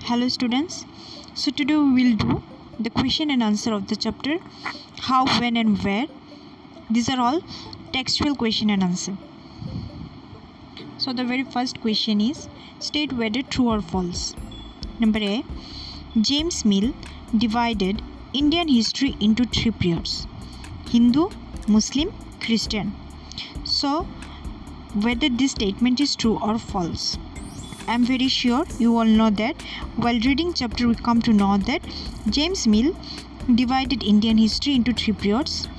Hello students, so today we will do the question and answer of the chapter how, when and where. These are all textual question and answer. So the very first question is, state whether true or false. Number A, James Mill divided Indian history into three periods: Hindu, Muslim, Christian. So whether this statement is true or false. I am very sure you all know that while reading chapter we come to know that James Mill divided Indian history into three periods,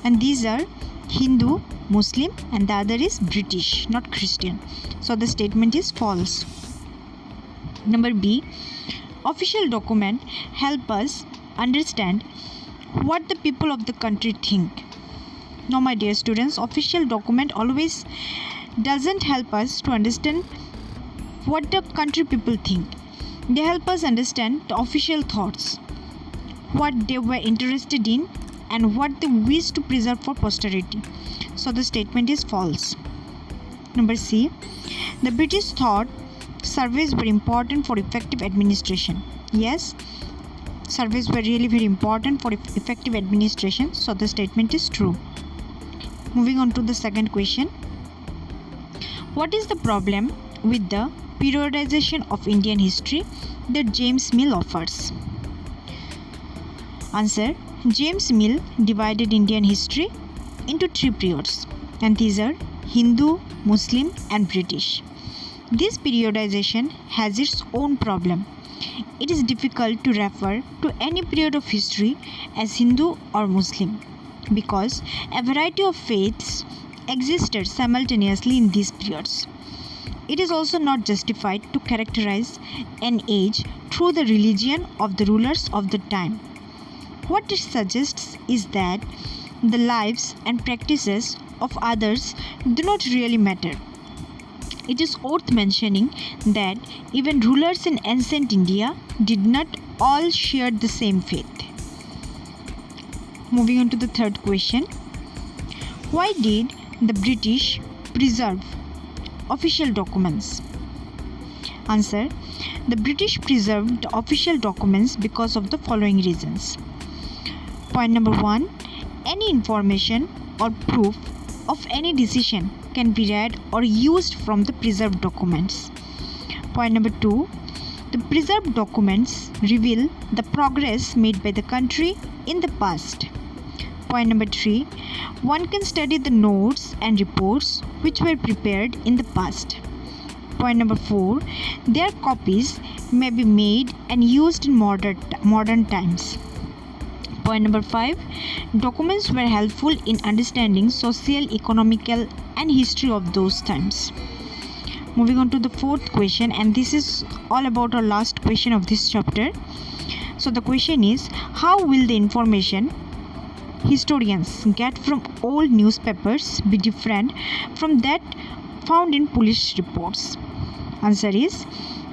and these are Hindu, Muslim, and the other is British, not Christian. So the statement is false. Number B, official document help us understand what the people of the country think. Now my dear students, official document always doesn't help us to understand what the country people think. They help us understand the official thoughts, what they were interested in, and what they wish to preserve for posterity. So the statement is false. Number C, the British thought surveys were important for effective administration. Yes, surveys were really very important for effective administration. So the statement is true. Moving on to the second question. What is the problem with the periodization of Indian history that James Mill offers? Answer, James Mill divided Indian history into three periods, and these are Hindu, Muslim, and British. This periodization has its own problem. It is difficult to refer to any period of history as Hindu or Muslim because a variety of faiths existed simultaneously in these periods. It is also not justified to characterize an age through the religion of the rulers of the time. What it suggests is that the lives and practices of others do not really matter. It is worth mentioning that even rulers in ancient India did not all share the same faith. Moving on to the third question. Why did the British preserve official documents? Answer, the British preserved official documents because of the following reasons. Point number 1, any information or proof of any decision can be read or used from the preserved documents. Point number 2, the preserved documents reveal the progress made by the country in the past. Point number 3, one can study the notes and reports which were prepared in the past. Point number 4, their copies may be made and used in modern times. Point number 5, documents were helpful in understanding social, economical, and history of those times. Moving on to the fourth question, and this is all about our last question of this chapter. So the question is, how will the information historians get from old newspapers be different from that found in police reports? Answer is,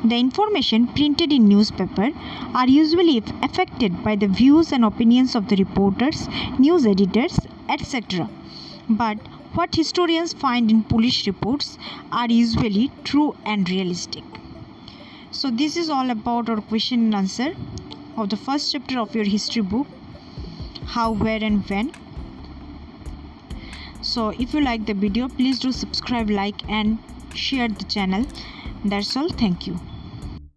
the information printed in newspaper are usually affected by the views and opinions of the reporters, news editors, etc. But what historians find in police reports are usually true and realistic. So this is all about our question and answer of the first chapter of your history book, how, where and when. So if you like the video, please do subscribe, like and share the channel. That's all. Thank you.